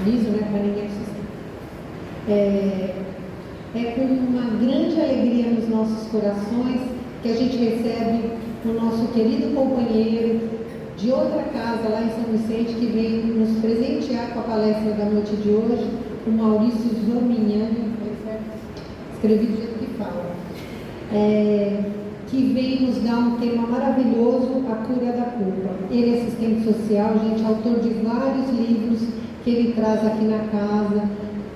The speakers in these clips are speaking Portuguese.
aviso, né, para ninguém assustar. É com uma grande alegria nos nossos corações que a gente recebe o nosso querido companheiro de outra casa lá em São Vicente, que vem nos presentear com a palestra da noite de hoje, o Maurício Zomignani, escrevi do jeito que fala, que vem nos dar um tema maravilhoso, a cura da culpa. Ele é assistente social, gente, autor de vários livros que ele traz aqui na casa,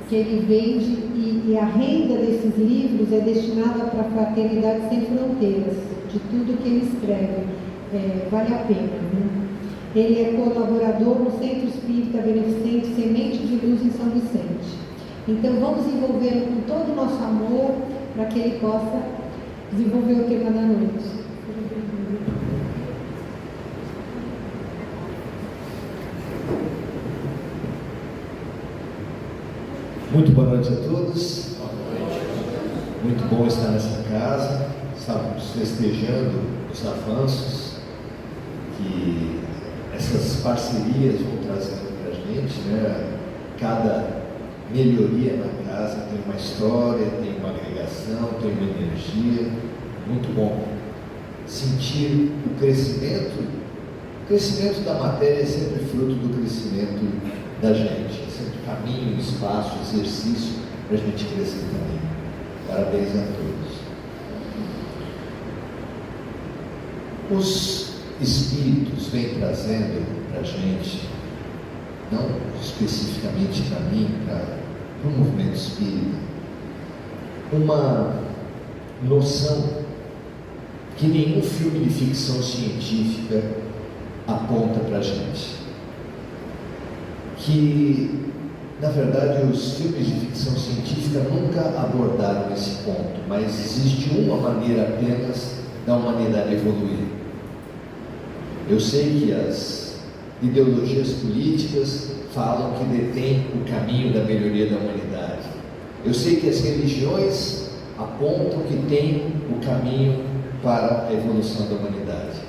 que ele vende, e a renda desses livros é destinada para a Fraternidade Sem Fronteiras, de tudo que ele escreve. Vale a pena, né? Ele é colaborador no Centro Espírita Beneficente Semente de Luz em São Vicente. Então vamos envolvê-lo com todo o nosso amor para que ele possa desenvolver o tema da noite. Muito boa noite a todos. Muito bom estar nessa casa. Estamos festejando os avanços que essas parcerias vão trazendo para a gente, né? Cada melhoria na casa tem uma história, tem uma agregação, tem uma energia. Muito bom sentir o crescimento. O crescimento da matéria é sempre fruto do crescimento da gente, é sempre caminho, espaço, exercício para a gente crescer também. Parabéns a todos. Os espíritos vêm trazendo para a gente, não especificamente para mim, para o movimento espírita, uma noção que nenhum filme de ficção científica aponta para a gente. Que, na verdade, os filmes de ficção científica nunca abordaram esse ponto, mas existe uma maneira apenas da humanidade evoluir. Eu sei que as ideologias políticas falam que detêm o caminho da melhoria da humanidade. Eu sei que as religiões apontam que tem o caminho para a evolução da humanidade.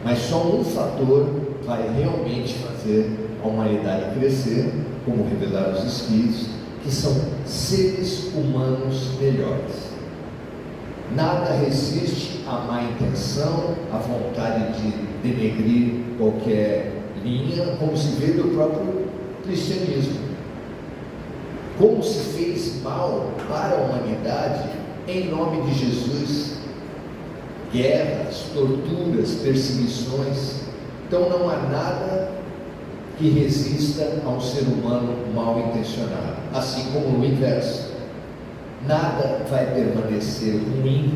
Mas só um fator vai realmente fazer a humanidade crescer, como revelaram os Espíritos, que são seres humanos melhores. Nada resiste à má intenção, à vontade de denegrir qualquer linha, como se vê do próprio cristianismo. Como se fez mal para a humanidade em nome de Jesus, guerras, torturas, perseguições. Então não há nada que resista a um ser humano mal intencionado, assim como o inverso. Nada vai permanecer ruim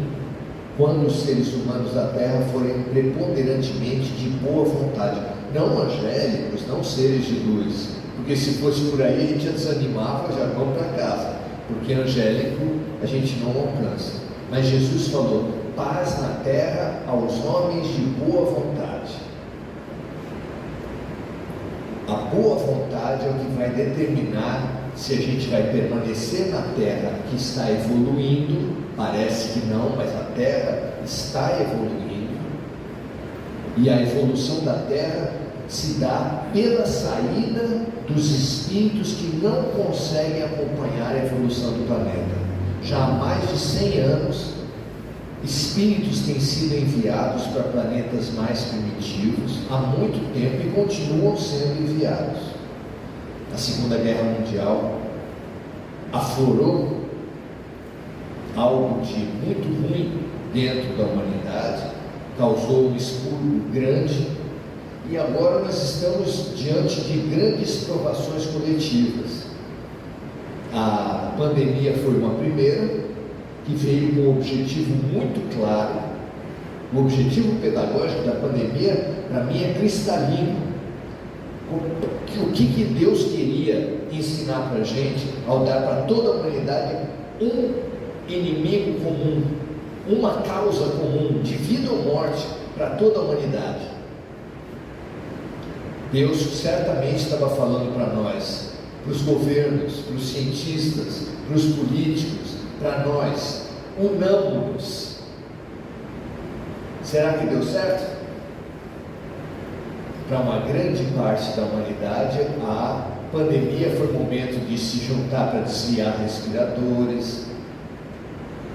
quando os seres humanos da Terra forem preponderantemente de boa vontade, não angélicos, não seres de luz, porque se fosse por aí a gente desanimava, já vamos para casa, porque angélico a gente não alcança. Mas Jesus falou: paz na terra aos homens de boa vontade. A boa vontade é o que vai determinar se a gente vai permanecer na terra que está evoluindo. Parece que não, mas a terra está evoluindo, e a evolução da terra se dá pela saída dos espíritos que não conseguem acompanhar a evolução do planeta. Já há mais de 100 anos, espíritos têm sido enviados para planetas mais primitivos há muito tempo e continuam sendo enviados. A Segunda Guerra Mundial aflorou algo de muito ruim dentro da humanidade, causou um expurgo grande, e agora nós estamos diante de grandes provações coletivas. A pandemia foi uma primeira, que veio com um objetivo muito claro. O objetivo pedagógico da pandemia, para mim, é cristalino. O que Deus queria ensinar para a gente ao dar para toda a humanidade um inimigo comum, uma causa comum, de vida ou morte para toda a humanidade. Deus certamente estava falando para nós, para os governos, para os cientistas, para os políticos, para nós: unamos-nos. Será que deu certo? Para uma grande parte da humanidade, há pandemia foi momento de se juntar para desviar respiradores,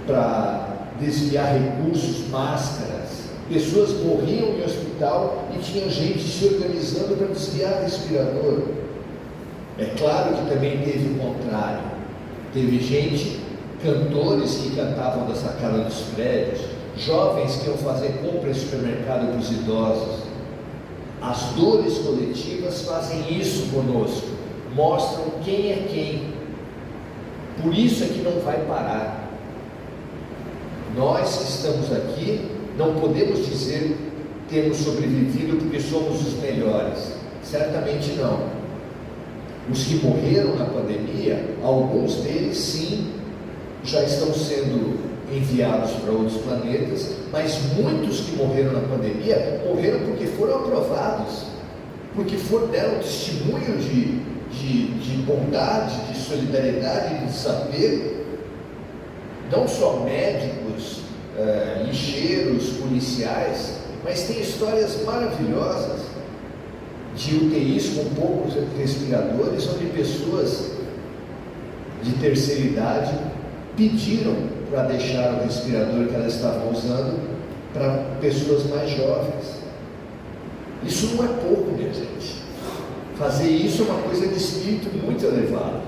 para desviar recursos, máscaras. Pessoas morriam em hospital e tinha gente se organizando para desviar respirador. É claro que também teve o contrário. Teve gente, cantores que cantavam da sacada dos prédios, jovens que iam fazer compra em supermercado para os idosos. As dores coletivas fazem isso conosco, mostram quem é quem. Por isso é que não vai parar. Nós que estamos aqui não podemos dizer que temos sobrevivido porque somos os melhores. Certamente não. Os que morreram na pandemia, alguns deles sim, já estão sendo enviados para outros planetas, mas muitos que morreram na pandemia, morreram porque foram aprovados, porque deram testemunho de bondade, de solidariedade, de saber. Não só médicos, lixeiros, policiais, mas tem histórias maravilhosas de UTIs com poucos respiradores, onde pessoas de terceira idade pediram para deixar o respirador que elas estavam usando para pessoas mais jovens. Isso não é pouco, minha gente. Fazer isso é uma coisa de espírito muito elevado.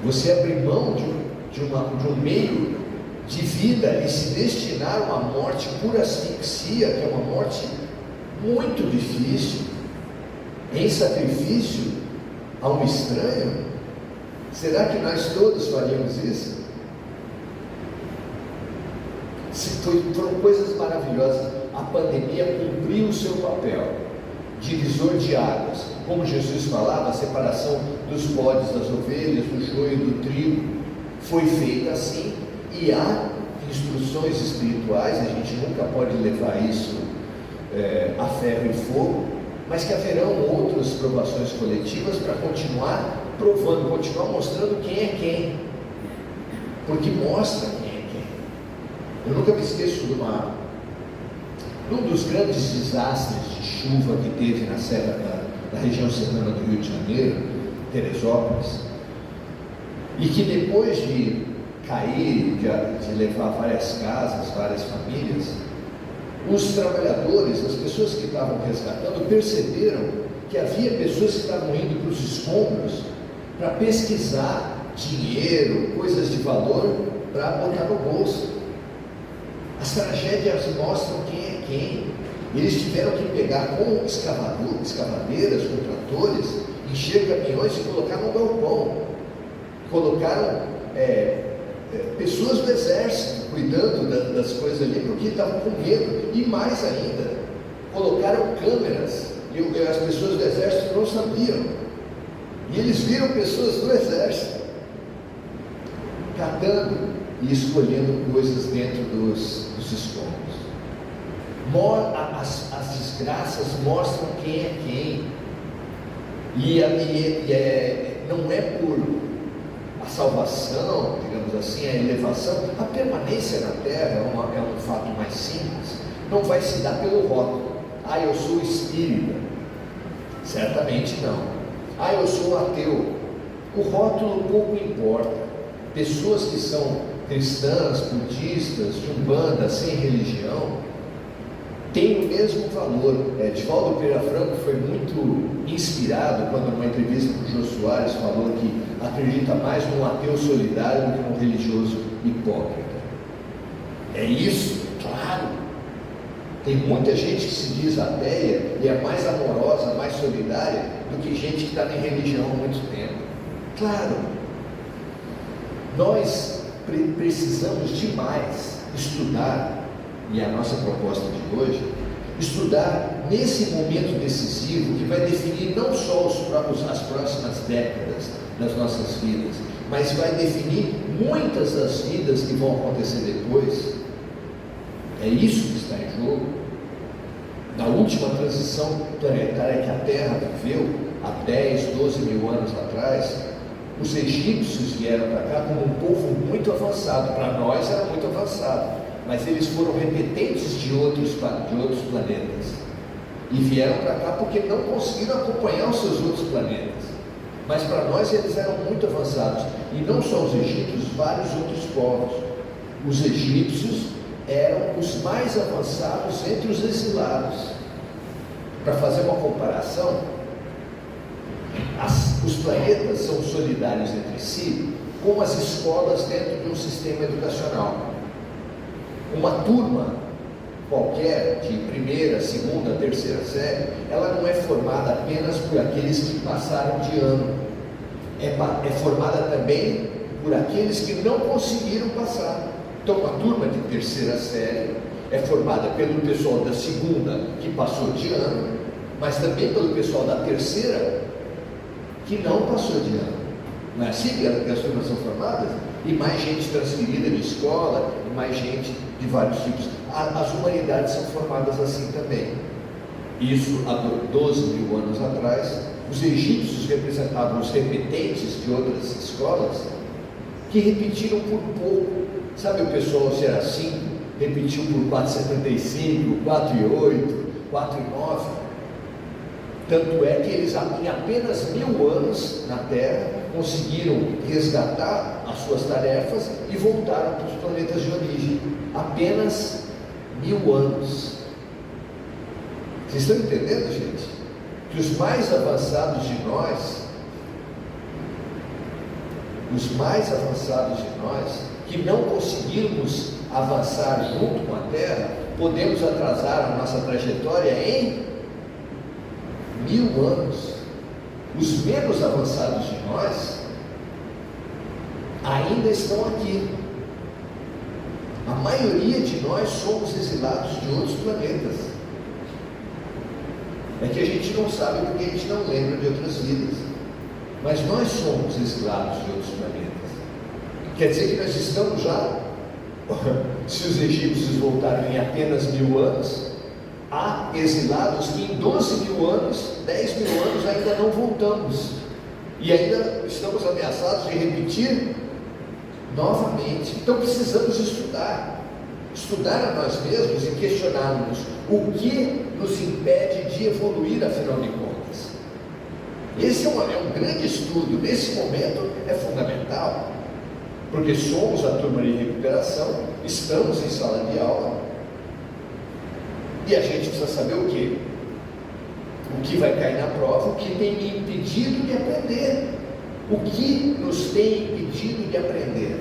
Você abrir mão de um meio de vida e se destinar a uma morte por asfixia, que é uma morte muito difícil, em sacrifício a um estranho. Será que nós todos faríamos isso? Foram coisas maravilhosas. A pandemia cumpriu o seu papel, divisor de águas. Como Jesus falava, a separação dos bodes, das ovelhas, do joio, do trigo, foi feita assim. E há instruções espirituais, a gente nunca pode levar isso a ferro e fogo, mas que haverão outras provações coletivas para continuar provando, continuar mostrando quem é quem, porque mostra quem é quem. Eu nunca me esqueço de um dos grandes desastres de chuva que teve na serra da região serrana do Rio de Janeiro, Teresópolis, e que depois de cair, de levar várias casas, várias famílias, os trabalhadores, as pessoas que estavam resgatando, perceberam que havia pessoas que estavam indo para os escombros para pesquisar dinheiro, coisas de valor, para botar no bolso. As tragédias mostram quem é quem. Eles tiveram que pegar com escavadeiras, com tratores, encher caminhões e colocar no galpão. Colocaram pessoas do exército cuidando das coisas ali, porque estavam com medo. E mais ainda, colocaram câmeras, e as pessoas do exército não sabiam. E eles viram pessoas do exército catando e escolhendo coisas dentro dos escombros. As desgraças mostram quem é quem. Não é por a salvação, digamos assim, a elevação, a permanência na terra é um fato mais simples. Não vai se dar pelo rótulo. Eu sou espírita. Certamente não. Eu sou ateu. O rótulo pouco importa. Pessoas que são cristãs, budistas, de umbanda, sem religião, têm o mesmo valor. Divaldo Pereira Franco foi muito inspirado quando, numa entrevista com o Jô Soares, falou que acredita mais num ateu solidário do que num religioso hipócrita. É isso? Claro. Tem muita gente que se diz ateia e é mais amorosa, mais solidária do que gente que está em religião há muito tempo. Claro. Nós precisamos demais estudar, e a nossa proposta de hoje, estudar nesse momento decisivo que vai definir não só as próximas décadas das nossas vidas, mas vai definir muitas das vidas que vão acontecer depois. É isso que está em jogo. Na última transição planetária que a Terra viveu, há 10, 12 mil anos atrás, os egípcios vieram para cá como um povo muito avançado. Para nós era muito avançado, mas eles foram repetentes de outros planetas. E vieram para cá porque não conseguiram acompanhar os seus outros planetas. Mas para nós eles eram muito avançados. E não só os egípcios, vários outros povos. Os egípcios eram os mais avançados entre os exilados. Para fazer uma comparação, os planetas são solidários entre si, como as escolas dentro de um sistema educacional. Uma turma qualquer, de primeira, segunda, terceira série, ela não é formada apenas por aqueles que passaram de ano, é formada também por aqueles que não conseguiram passar. Então, uma turma de terceira série é formada pelo pessoal da segunda, que passou de ano, mas também pelo pessoal da terceira, que não passou de ano. Não é assim que as turmas são formadas? E mais gente transferida de escola, e mais gente de vários tipos. As humanidades são formadas assim também. Isso há 12 mil anos atrás. Os egípcios representavam os repetentes de outras escolas, que repetiram por pouco. Sabe o pessoal, se era 5, repetiu por 4,75, 4,8, 4,9. Tanto é que eles, em apenas 1000 anos na Terra, conseguiram resgatar as suas tarefas e voltaram para os planetas de origem. Apenas 1000 anos. Vocês estão entendendo, gente? Que os mais avançados de nós, que não conseguimos avançar junto com a Terra, podemos atrasar a nossa trajetória em 1000 anos. Os menos avançados de nós ainda estão aqui. A maioria de nós somos exilados de outros planetas. É que a gente não sabe porque a gente não lembra de outras vidas. Mas nós somos exilados de outros planetas. Quer dizer que nós estamos já, se os egípcios voltaram em apenas 1000 anos, há exilados que em 12 mil anos, 10 mil anos ainda não voltamos. E ainda estamos ameaçados de repetir novamente. Então precisamos estudar a nós mesmos e questionarmos o que nos impede de evoluir, afinal de contas. Esse é um grande estudo. Nesse momento é fundamental, porque somos a turma de recuperação, estamos em sala de aula, e a gente precisa saber o quê? O que vai cair na prova, o que tem me impedido de aprender, o que nos tem impedido de aprender.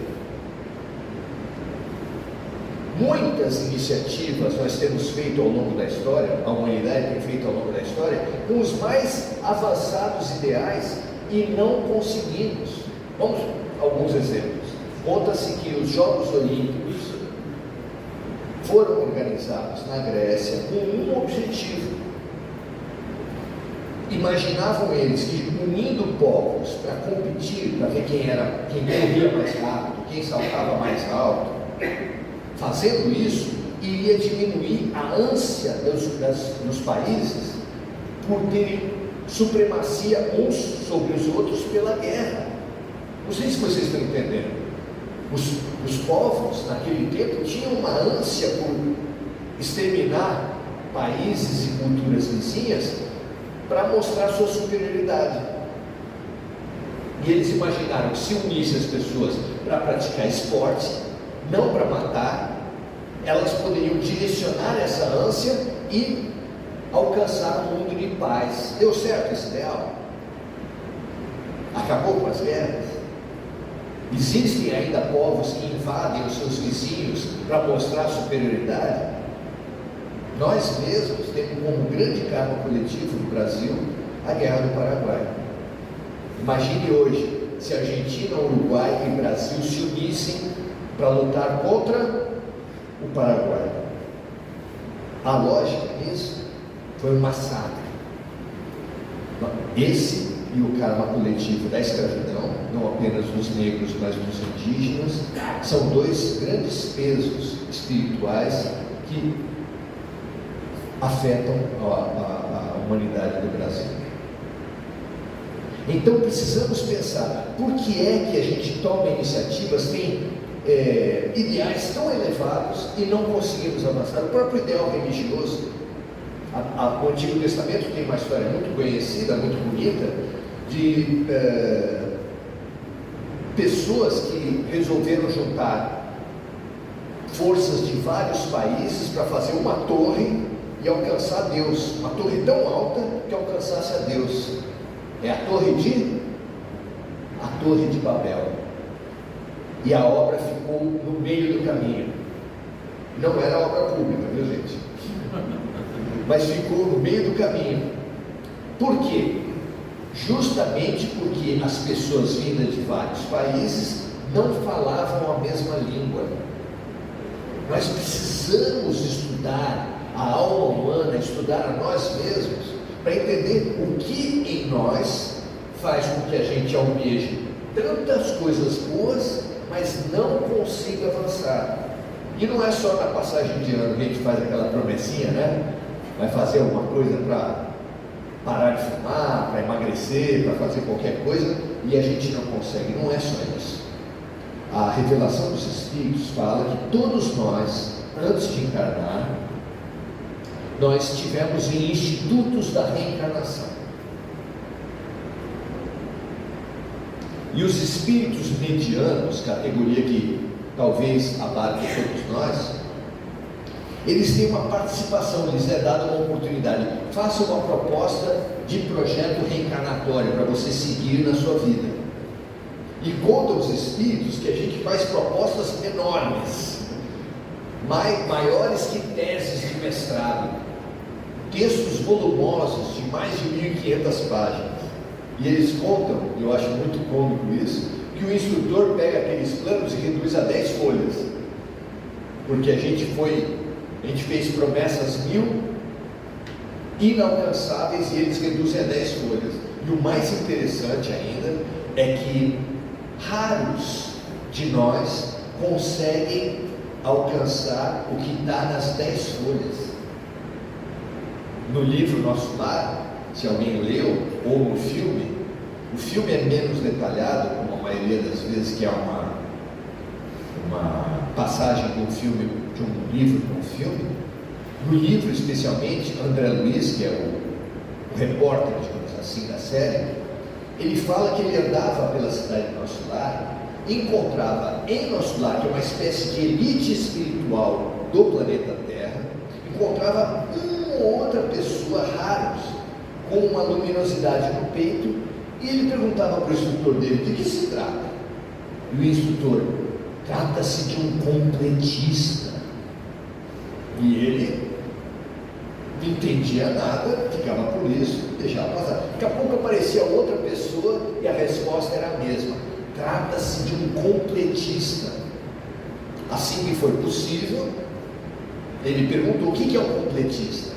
Muitas iniciativas nós temos feito ao longo da história, a humanidade tem feito ao longo da história, com os mais avançados ideais, e não conseguimos. Vamos a alguns exemplos. Conta-se que os Jogos Olímpicos foram organizados na Grécia com um objetivo. Imaginavam eles que, unindo povos para competir, para ver quem corria mais rápido, quem saltava mais alto, fazendo isso, iria diminuir a ânsia dos países por terem supremacia uns sobre os outros pela guerra. Não sei se vocês estão entendendo. Os povos naquele tempo tinham uma ânsia por exterminar países e culturas vizinhas para mostrar sua superioridade. E eles imaginaram que se unissem as pessoas para praticar esporte, não para matar, elas poderiam direcionar essa ânsia e alcançar um mundo de paz. Deu certo esse ideal? Acabou com as guerras? Existem ainda povos que invadem os seus vizinhos para mostrar superioridade? Nós mesmos temos como grande karma coletivo no Brasil a Guerra do Paraguai. Imagine hoje se Argentina, Uruguai e Brasil se unissem para lutar contra o Paraguai. A lógica nisso foi um massacre. Esse e o karma coletivo da escravidão, não apenas dos negros, mas dos indígenas, são dois grandes pesos espirituais que afetam a humanidade do Brasil. Então precisamos pensar, por que é que a gente toma iniciativas, tem ideais tão elevados e não conseguimos avançar? O próprio ideal religioso, O Antigo Testamento tem uma história muito conhecida, muito bonita, de pessoas que resolveram juntar forças de vários países para fazer uma torre e alcançar Deus, uma torre tão alta que alcançasse a Deus. É a Torre de Babel. E a obra ficou no meio do caminho. Não era obra pública, viu, gente? Mas ficou no meio do caminho. Por quê? Justamente porque as pessoas vindas de vários países não falavam a mesma língua. Nós precisamos estudar a alma humana, estudar a nós mesmos, para entender o que em nós faz com que a gente almeje tantas coisas boas, mas não consiga avançar. E não é só na passagem de ano que a gente faz aquela promessinha, né? Vai fazer alguma coisa para parar de fumar, para emagrecer, para fazer qualquer coisa, e a gente não consegue. Não é só isso. A revelação dos Espíritos fala que todos nós, antes de encarnar, nós tivemos em institutos da reencarnação. E os espíritos medianos, categoria que talvez abarque todos nós, eles têm uma participação, lhes é dada uma oportunidade. Faça uma proposta de projeto reencarnatório para você seguir na sua vida. E conta os espíritos que a gente faz propostas enormes, maiores que teses de mestrado, textos volumosos de mais de 1.500 páginas. E eles contam, eu acho muito cômico isso, que o instrutor pega aqueles planos e reduz a 10 folhas, porque a gente fez promessas 1.000 inalcançáveis e eles reduzem a 10 folhas. E o mais interessante ainda é que raros de nós conseguem alcançar o que está nas 10 folhas. No livro Nosso Lar, se alguém leu, ou no filme, o filme é menos detalhado, como a maioria das vezes que é uma passagem de um filme, de um livro para um filme. No livro, especialmente, André Luiz, que é o repórter, digamos assim, da série, ele fala que ele andava pela cidade de Nosso Lar, encontrava em Nosso Lar, que é uma espécie de elite espiritual do planeta Terra, encontrava uma ou outra pessoa raros, com uma luminosidade no peito, e ele perguntava para o instrutor dele: de que se trata? E o instrutor: trata-se de um completista. E ele não entendia nada, ficava por isso, deixava passar. Daqui a pouco aparecia outra pessoa e a resposta era a mesma: trata-se de um completista. Assim que foi possível, ele perguntou: o que é um completista?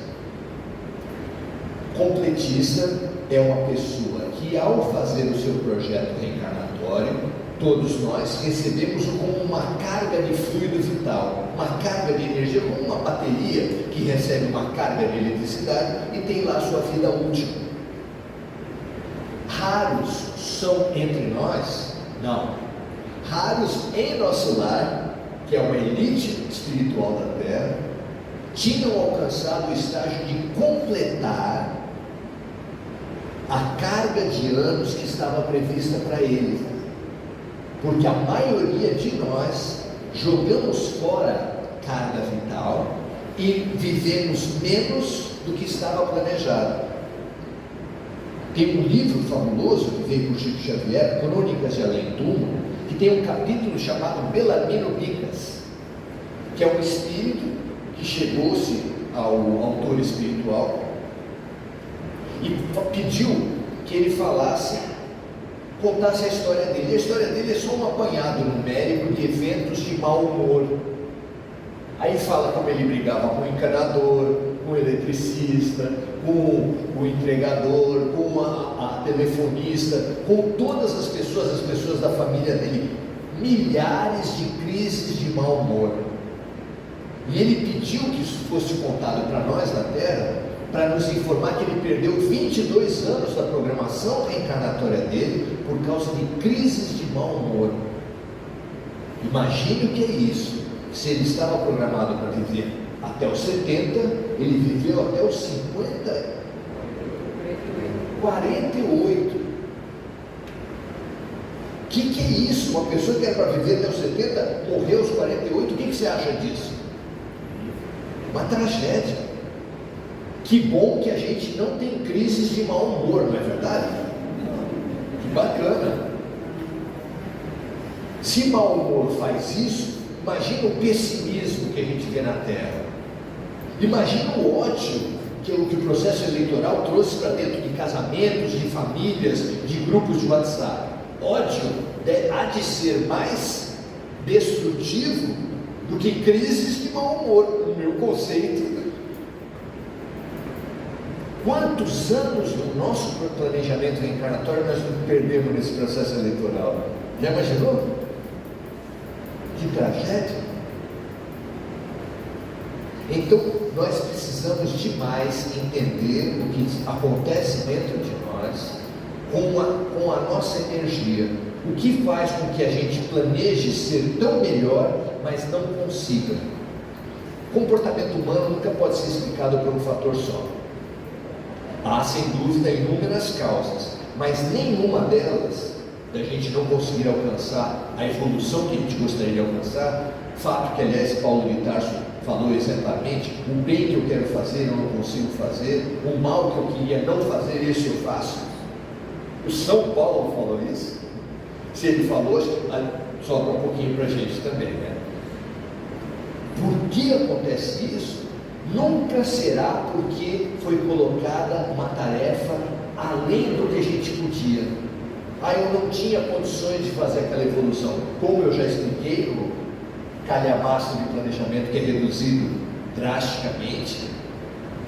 Completista é uma pessoa que, ao fazer o seu projeto reencarnatório, todos nós recebemos como uma carga de fluido vital, uma carga de energia, como uma bateria que recebe uma carga de eletricidade e tem lá sua vida útil. Raros são entre nós, não, raros em Nosso Lar, que é uma elite espiritual da Terra, tinham alcançado o estágio de completar a carga de anos que estava prevista para eles, porque a maioria de nós jogamos fora carga vital e vivemos menos do que estava planejado. Tem um livro fabuloso que veio por Chico Xavier, Crônicas de Além Túmulo, que tem um capítulo chamado Belarmino Bicas, que é um espírito que chegou-se ao autor espiritual e pediu que ele contasse a história dele. A história dele é só um apanhado numérico de eventos de mau humor. Aí fala como ele brigava com o encanador, com o eletricista, com o entregador, com a telefonista, com todas as pessoas da família dele. Milhares de crises de mau humor. E ele pediu que isso fosse contado para nós na Terra, para nos informar que ele perdeu 22 anos da programação reencarnatória dele por causa de crises de mau humor. Imagine o que é isso. Se ele estava programado para viver até os 70, ele viveu até os 50, 48. O que é isso? Uma pessoa que era para viver até os 70, morreu aos 48, o que você acha disso? Uma tragédia. Que bom que a gente não tem crises de mau humor, não é verdade? Que bacana. Se mau humor faz isso, imagina o pessimismo que a gente vê na Terra. Imagina o ódio que o processo eleitoral trouxe para dentro de casamentos, de famílias, de grupos de WhatsApp. Ódio há de ser mais destrutivo do que crises de mau humor, no meu conceito. Quantos anos do nosso planejamento reencarnatório nós não perdemos nesse processo eleitoral? Já imaginou? Que tragédia! Então, nós precisamos demais entender o que acontece dentro de nós com a nossa energia. O que faz com que a gente planeje ser tão melhor, mas não consiga? O comportamento humano nunca pode ser explicado por um fator só. Há, sem dúvida, inúmeras causas, mas nenhuma delas, da gente não conseguir alcançar a evolução que a gente gostaria de alcançar, fato que, aliás, Paulo de Tarso falou exatamente: o bem que eu quero fazer eu não consigo fazer, o mal que eu queria não fazer, esse eu faço. O São Paulo falou isso. Se ele falou, sobra um pouquinho para a gente também, né? Por que acontece isso? Nunca será porque foi colocada uma tarefa além do que a gente podia. Eu não tinha condições de fazer aquela evolução. Como eu já expliquei, o calhamaço de planejamento que é reduzido drasticamente,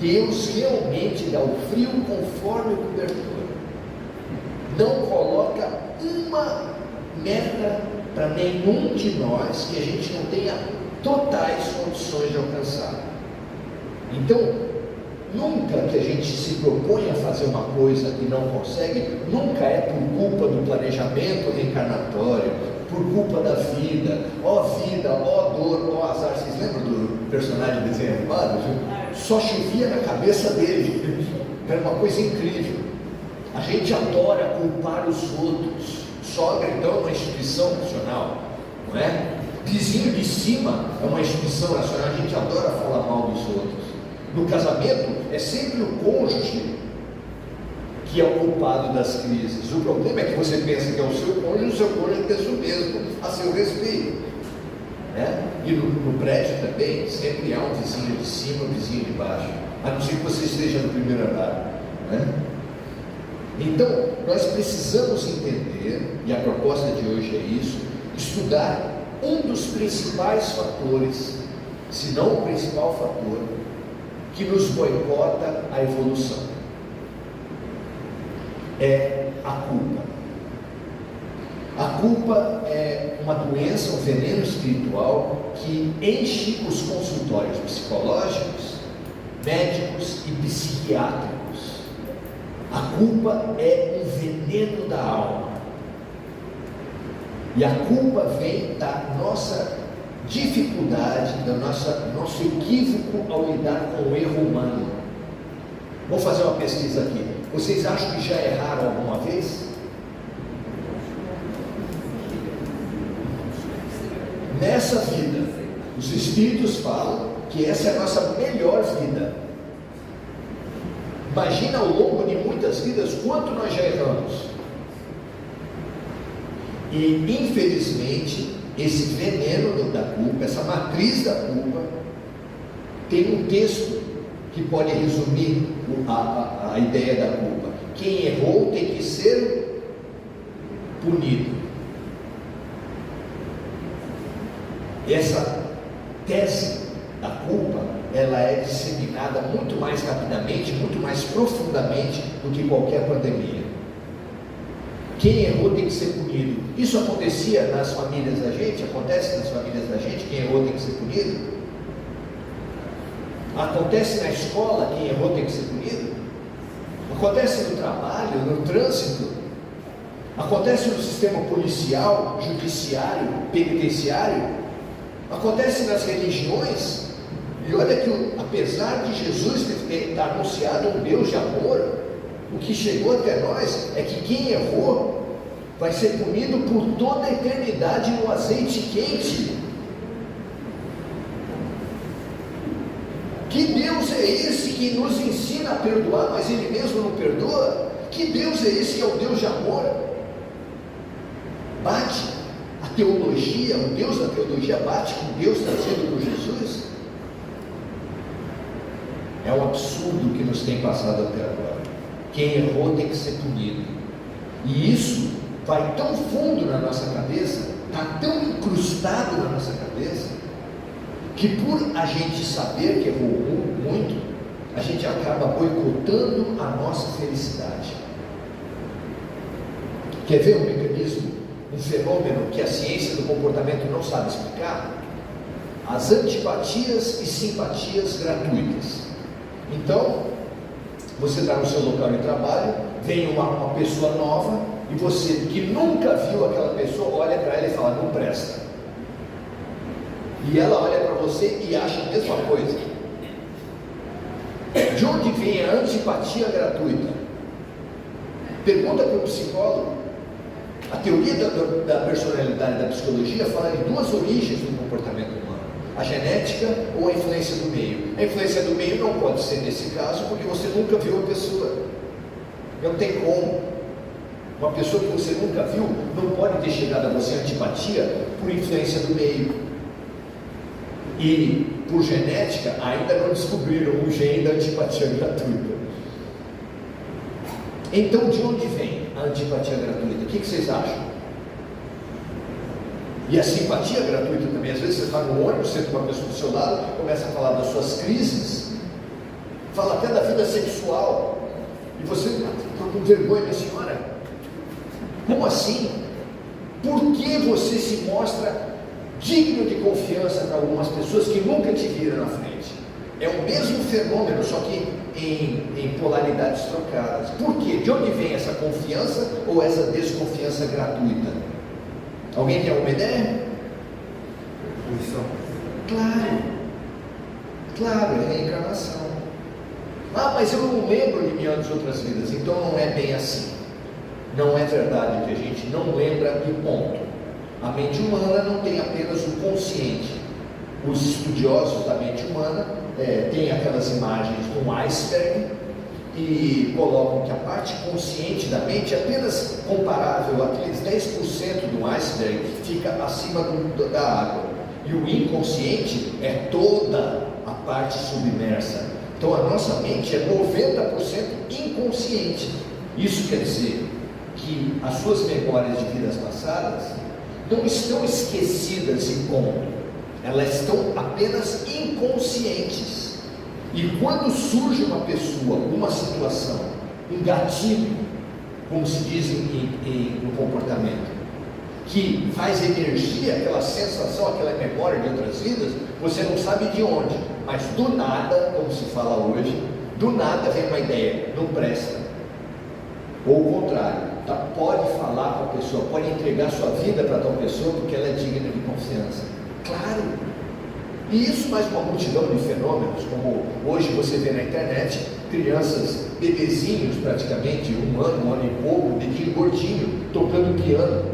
Deus realmente dá o frio conforme o cobertor. Não coloca uma meta para nenhum de nós que a gente não tenha totais condições de alcançar. Então, nunca que a gente se propõe a fazer uma coisa e não consegue, nunca é por culpa do planejamento reencarnatório, por culpa da vida, ó dor, ó azar. Vocês lembram do personagem de desenho animado? Só chovia na cabeça dele, era uma coisa incrível. A gente adora culpar os outros. Sogra, então, é uma instituição nacional, não é? Vizinho de cima é uma instituição nacional, a gente adora falar mal dos outros. No casamento, é sempre o cônjuge que é o culpado das crises. O problema é que você pensa que é o seu cônjuge pensa o mesmo, a seu respeito, né? E no prédio também, sempre há um vizinho de cima, um vizinho de baixo, a não ser que você esteja no primeiro andar, né? Então, nós precisamos entender, e a proposta de hoje é isso, estudar um dos principais fatores, se não o principal fator, que nos boicota a evolução. É a culpa. A culpa é uma doença, um veneno espiritual que enche os consultórios psicológicos, médicos e psiquiátricos. A culpa é um veneno da alma. E a culpa vem da nossa dificuldade, do nosso equívoco ao lidar com o erro humano. Vou fazer uma pesquisa aqui. Vocês acham que já erraram alguma vez? Nessa vida, os Espíritos falam que essa é a nossa melhor vida. Imagina ao longo de muitas vidas quanto nós já erramos. E infelizmente esse veneno da culpa, essa matriz da culpa, tem um texto que pode resumir a ideia da culpa. Quem errou tem que ser punido. Essa tese da culpa, ela é disseminada muito mais rapidamente, muito mais profundamente do que qualquer pandemia. Quem errou tem que ser punido. Isso acontecia nas famílias da gente? Acontece nas famílias da gente? Quem errou tem que ser punido? Acontece na escola? Quem errou tem que ser punido? Acontece no trabalho, no trânsito? Acontece no sistema policial, judiciário, penitenciário? Acontece nas religiões? E olha que, apesar de Jesus ter anunciado um Deus de amor, o que chegou até nós é que quem errou vai ser comido por toda a eternidade no azeite quente. Que Deus é esse que nos ensina a perdoar, mas Ele mesmo não perdoa? Que Deus é esse que é o Deus de amor? Bate a teologia, o Deus da teologia bate com Deus trazido por Jesus? É um absurdo que nos tem passado até agora. Quem errou tem que ser punido. E isso vai tão fundo na nossa cabeça, está tão incrustado na nossa cabeça, que por a gente saber que errou muito, a gente acaba boicotando a nossa felicidade. Quer ver um mecanismo, um fenômeno que a ciência do comportamento não sabe explicar? As antipatias e simpatias gratuitas. Então, você está no seu local de trabalho, vem uma pessoa nova, e você que nunca viu aquela pessoa, olha para ela e fala, não presta. E ela olha para você e acha a mesma coisa. De onde vem a antipatia gratuita? Pergunta para o psicólogo. A teoria da personalidade da psicologia fala de duas origens do comportamento humano: a genética ou a influência do meio. A influência do meio não pode ser nesse caso, porque você nunca viu a pessoa. Não tem como. Uma pessoa que você nunca viu não pode ter chegado a você antipatia por influência do meio. E por genética ainda não descobriram o gene da antipatia gratuita. Então, de onde vem a antipatia gratuita? O que vocês acham? E a simpatia gratuita também. Às vezes você está no ônibus, senta uma pessoa do seu lado, começa a falar das suas crises, fala até da vida sexual, e você está com vergonha, minha senhora. Como assim? Por que você se mostra digno de confiança para algumas pessoas que nunca te viram na frente? É o mesmo fenômeno, só que em polaridades trocadas. Por quê? De onde vem essa confiança ou essa desconfiança gratuita? Alguém tem alguma ideia? Claro, é reencarnação. Ah, mas eu não lembro de minhas outras vidas. Então não é bem assim. Não é verdade que a gente não lembra e ponto. A mente humana não tem apenas o consciente. Os estudiosos da mente humana têm aquelas imagens de um iceberg e colocam que a parte consciente da mente é apenas comparável àqueles 10% do iceberg que fica acima da água. E o inconsciente é toda a parte submersa. Então a nossa mente é 90% inconsciente. Isso quer dizer que as suas memórias de vidas passadas não estão esquecidas em ponto, elas estão apenas inconscientes. E quando surge uma pessoa, uma situação, um gatilho, como se diz no comportamento, que faz emergir aquela sensação, aquela memória de outras vidas, você não sabe de onde, mas do nada, como se fala hoje, do nada vem uma ideia, não presta. Ou o contrário, pode falar com a pessoa, pode entregar sua vida para tal pessoa porque ela é digna de confiança. Claro! E isso mais uma multidão de fenômenos, como hoje você vê na internet, crianças, bebezinhos praticamente, um ano e pouco, dedinho gordinho, tocando piano.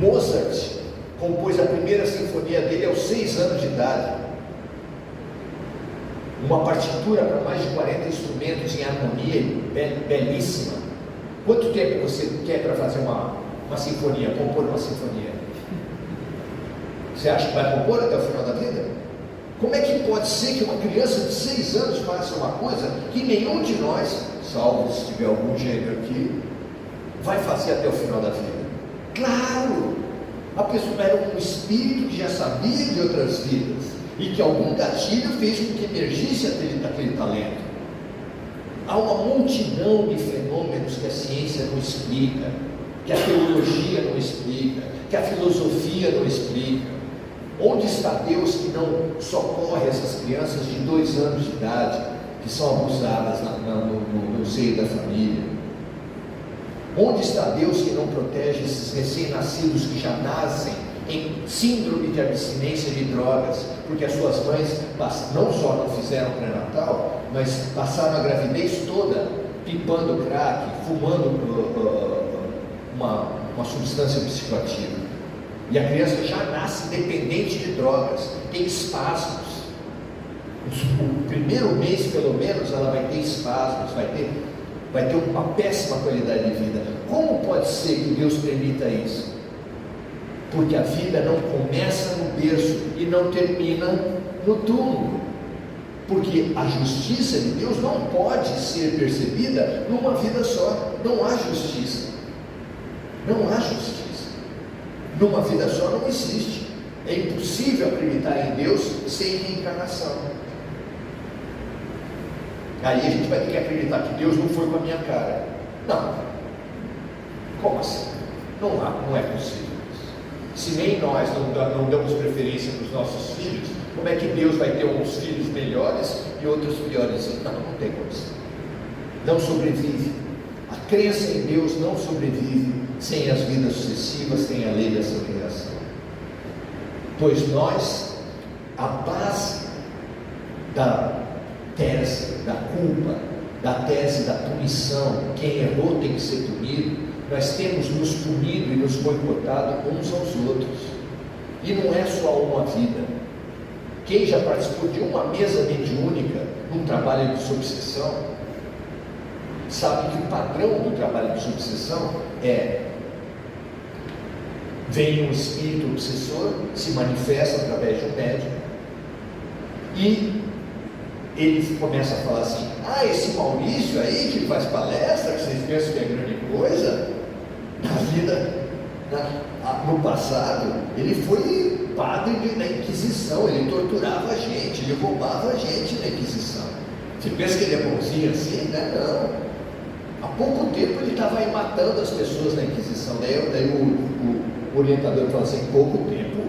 Mozart compôs a primeira sinfonia dele aos 6 anos de idade. Uma partitura para mais de 40 instrumentos em harmonia, belíssima. Quanto tempo você quer para fazer uma sinfonia, compor uma sinfonia? Você acha que vai compor até o final da vida? Como é que pode ser que uma criança de 6 anos faça uma coisa que nenhum de nós, salvo se tiver algum gênio aqui, vai fazer até o final da vida? Claro! A pessoa era um espírito que já sabia de outras vidas e que algum gatilho fez com que emergisse aquele talento. Há uma multidão de fenômenos que a ciência não explica, que a teologia não explica, que a filosofia não explica. Onde está Deus que não socorre essas crianças de 2 anos de idade que são abusadas no seio da família? Onde está Deus que não protege esses recém-nascidos que já nascem em síndrome de abstinência de drogas? porque as suas mães não só não fizeram pré-natal, mas passaram a gravidez toda pipando crack, fumando uma substância psicoativa. E a criança já nasce dependente de drogas, tem espasmos. O primeiro mês, pelo menos, ela vai ter espasmos, vai ter uma péssima qualidade de vida. Como pode ser que Deus permita isso? Porque a vida não começa no berço e não termina no túmulo. Porque a justiça de Deus não pode ser percebida numa vida só. Não há justiça. Não há justiça. Numa vida só não existe. É impossível acreditar em Deus sem reencarnação. Aí a gente vai ter que acreditar que Deus não foi com a minha cara. Não. Como assim? Não é possível isso. Se nem nós não damos preferência para os nossos filhos, como é que Deus vai ter uns filhos melhores e outros piores? Não tem condição. Não sobrevive. A crença em Deus não sobrevive sem as vidas sucessivas, sem a lei dessa criação. Pois nós, a base da tese da culpa, da tese da punição, quem errou tem que ser punido, nós temos nos punido e nos boicotado uns aos outros. E não é só uma vida. Quem já participou de uma mesa mediúnica num trabalho de subseção, sabe que o padrão do trabalho de subseção é: vem um espírito obsessor, se manifesta através de um médium, e ele começa a falar assim: esse Maurício aí que faz palestra, que vocês pensam que é grande coisa, na vida, no passado, ele foi padre da Inquisição, ele torturava a gente, ele roubava a gente na Inquisição. Você pensa que ele é bonzinho assim? Há pouco tempo ele estava aí matando as pessoas na Inquisição. Daí o orientador falou assim: pouco tempo?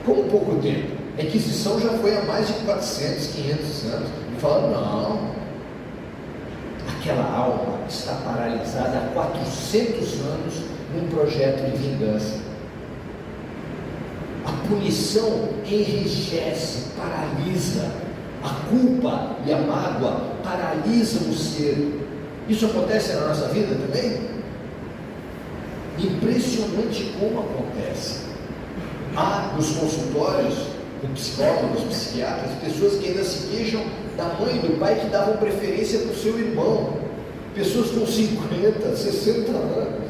Como pouco tempo? A Inquisição já foi há mais de 400, 500 anos. Ele falou: não, aquela alma está paralisada há 400 anos num projeto de vingança. A punição enrijece, paralisa. A culpa e a mágoa paralisam o ser. Isso acontece na nossa vida também? Impressionante como acontece. Há nos consultórios, com psicólogos, psiquiatras, pessoas que ainda se queixam da mãe e do pai que davam preferência para o seu irmão. Pessoas com 50, 60 anos.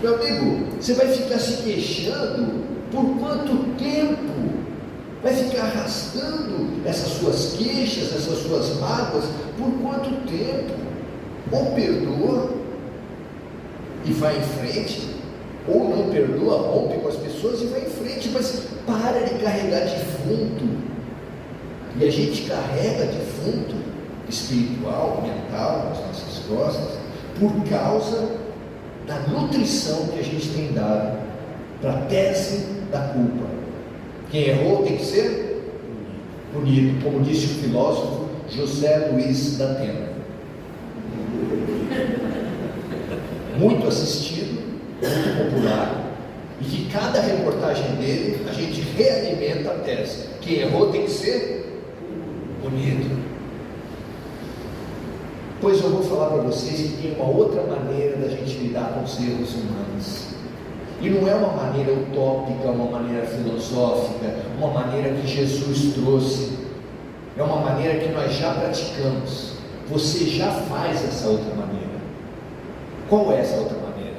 Meu amigo, você vai ficar se queixando por quanto tempo? Vai ficar arrastando essas suas queixas, essas suas mágoas, por quanto tempo? Ou perdoa e vai em frente, ou não perdoa, rompe com as pessoas e vai em frente, mas para de carregar defunto. E a gente carrega defunto espiritual, mental, nas nossas costas, por causa da nutrição que a gente tem dado para a tese da culpa. Quem errou tem que ser punido, como disse o filósofo José Luiz da Atena. Muito assistido, muito popular, e que cada reportagem dele a gente realimenta a tese: quem errou tem que ser punido. Pois eu vou falar para vocês que tem uma outra maneira da gente lidar com os erros humanos. E não é uma maneira utópica, uma maneira filosófica, uma maneira que Jesus trouxe. É uma maneira que nós já praticamos. Você já faz essa outra maneira. Qual é essa outra maneira?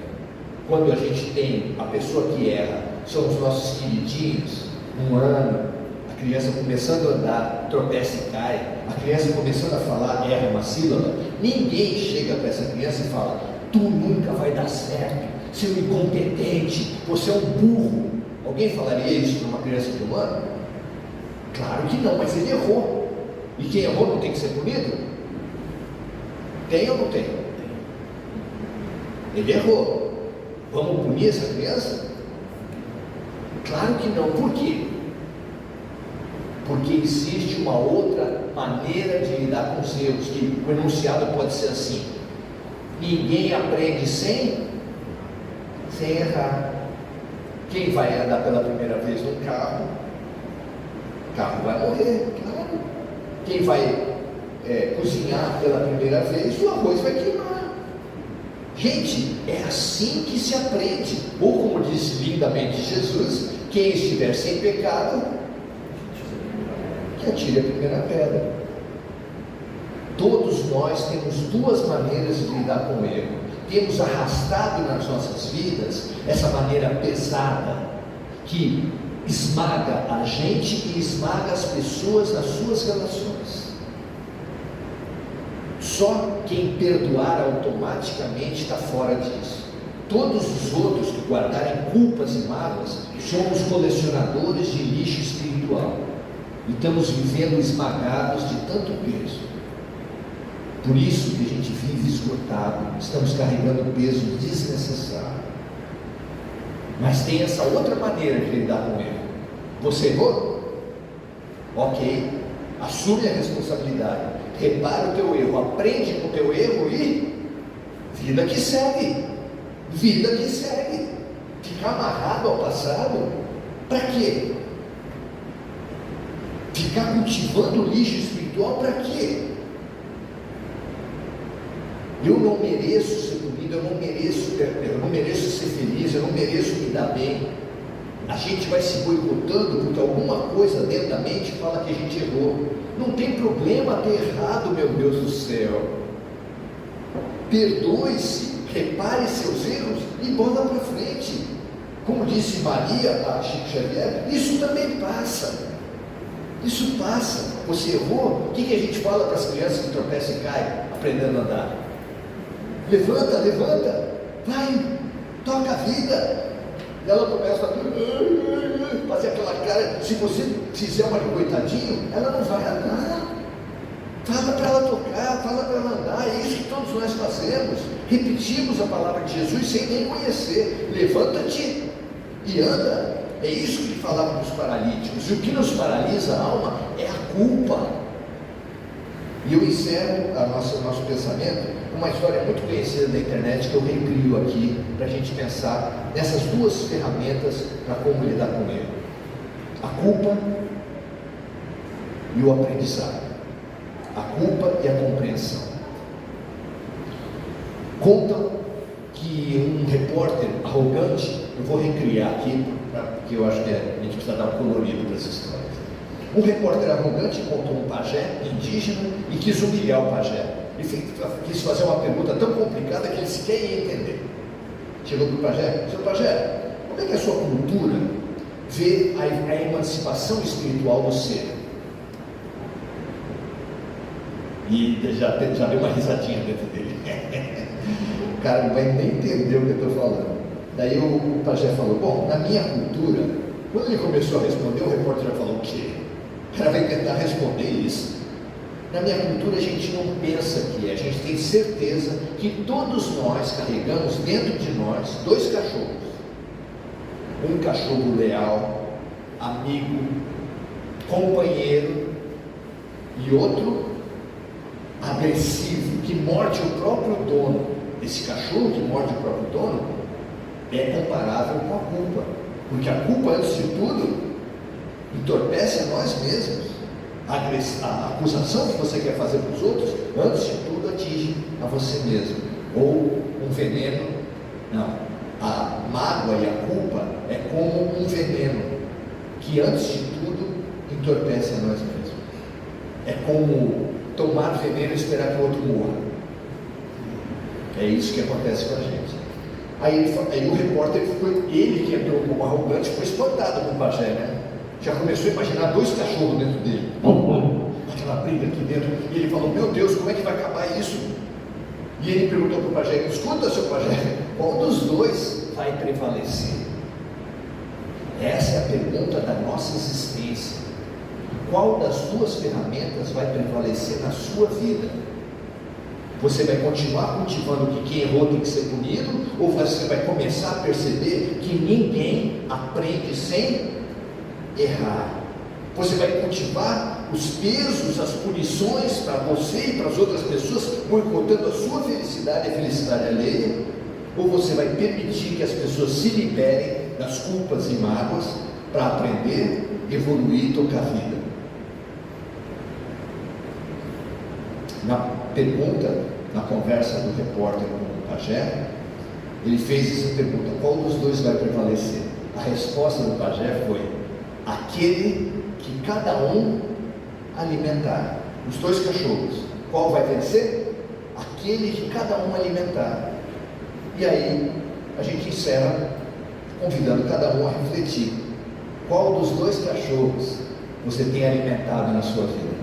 Quando a gente tem a pessoa que erra, são os nossos queridinhos, 1 ano, a criança começando a andar, tropeça e cai, a criança começando a falar, erra uma sílaba, ninguém chega para essa criança e fala: tu nunca vai dar certo, seu incompetente, você é um burro. Alguém falaria isso para uma criança de 1 ano? Claro que não, mas ele errou. E quem errou não tem que ser punido? Tem ou não tem? Ele errou. Vamos punir essa criança? Claro que não. Por quê? Porque existe uma outra maneira de lidar com os erros, que o enunciado pode ser assim: ninguém aprende sem errar. Quem vai andar pela primeira vez num carro carro vai morrer, claro. Quem vai cozinhar pela primeira vez, o arroz vai queimar. Gente, é assim que se aprende. Ou como disse lindamente Jesus, quem estiver sem pecado, que atire a primeira pedra. Todos nós temos duas maneiras de lidar com o erro. Temos arrastado nas nossas vidas essa maneira pesada, que esmaga a gente e esmaga as pessoas nas suas relações. Só quem perdoar automaticamente está fora disso. Todos os outros que guardarem culpas e mágoas somos colecionadores de lixo espiritual e estamos vivendo esmagados de tanto peso. Por isso que a gente vive esgotado, estamos carregando peso desnecessário. Mas tem essa outra maneira de lidar com ele. Você errou? Ok, assume a responsabilidade, repara o teu erro, aprende com o teu erro e vida que segue. Vida que segue. Ficar amarrado ao passado, para quê? Ficar cultivando lixo espiritual, para quê? Eu não mereço ser punido, eu não mereço ser feliz, eu não mereço me dar bem. A gente vai se boicotando porque alguma coisa dentro da mente fala que a gente errou. Não tem problema ter errado, meu Deus do céu. Perdoe-se, repare seus erros e bola para frente. Como disse Maria, a Chico Xavier, isso também passa. Isso passa. Você errou? O que a gente fala para as crianças que tropeçam e caem, aprendendo a andar? Levanta, levanta, vai, toca a vida. Ela começa a fazer aquela cara. Se você fizer uma de coitadinho, ela não vai andar. Fala para ela tocar, fala para ela andar. É isso que todos nós fazemos. Repetimos a palavra de Jesus sem nem conhecer. Levanta-te e anda. É isso que falava dos paralíticos. E o que nos paralisa a alma é a culpa. E eu encerro nosso pensamento com uma história muito conhecida da internet que eu recrio aqui para a gente pensar nessas duas ferramentas para como lidar com ele: a culpa e o aprendizado, a culpa e a compreensão. Contam que um repórter arrogante, eu vou recriar aqui porque eu acho que a gente precisa dar um colorido para essa história. Um repórter arrogante encontrou um pajé indígena e quis humilhar o pajé. Ele quis fazer uma pergunta tão complicada que ele sequer ia entender. Chegou para o pajé: seu pajé, como é que a sua cultura vê a emancipação espiritual do ser? E já deu uma risadinha dentro dele. O cara não vai nem entender o que eu estou falando. Daí o pajé falou: bom, na minha cultura, quando ele começou a responder, o repórter já falou: o quê? O cara vai tentar responder isso. Na minha cultura a gente não pensa que a gente tem certeza que todos nós carregamos dentro de nós dois cachorros. Um cachorro leal, amigo, companheiro, e outro agressivo, que morde o próprio dono. Esse cachorro que morde o próprio dono é comparável com a culpa, porque a culpa, antes de tudo, entorpece a nós mesmos. A acusação que você quer fazer para os outros, antes de tudo, atinge a você mesmo. Ou um veneno. Não, a mágoa e a culpa é como um veneno que, antes de tudo, entorpece a nós mesmos. É como tomar veneno e esperar que o outro morra. É isso que acontece com a gente. Aí o repórter ele que entrou como arrogante, foi espantado com o pajé, né? Já começou a imaginar dois cachorros dentro dele, aquela briga aqui dentro, e ele falou: meu Deus, como é que vai acabar isso? E ele perguntou para o pajé: escuta, seu pajé, qual dos dois vai prevalecer? Essa é a pergunta da nossa existência. Qual das duas ferramentas vai prevalecer na sua vida? Você vai continuar cultivando que quem errou tem que ser punido, ou você vai começar a perceber que ninguém aprende sem errar? Você vai cultivar os pesos, as punições para você e para as outras pessoas, boicotando a sua felicidade e a felicidade alheia? Ou você vai permitir que as pessoas se liberem das culpas e mágoas para aprender, evoluir e tocar a vida? Na pergunta, na conversa do repórter com o pajé, ele fez essa pergunta: qual dos dois vai prevalecer? A resposta do pajé foi: aquele que cada um alimentar. Os dois cachorros, qual vai vencer? Aquele que cada um alimentar. E aí a gente encerra convidando cada um a refletir: qual dos dois cachorros você tem alimentado na sua vida?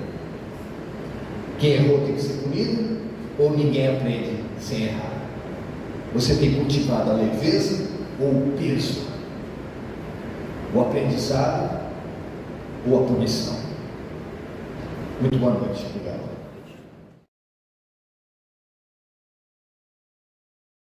Quem errou tem que ser punido, ou ninguém aprende sem errar? Você tem cultivado a leveza ou o peso? O aprendizado ou a punição? Muito boa noite. Obrigado.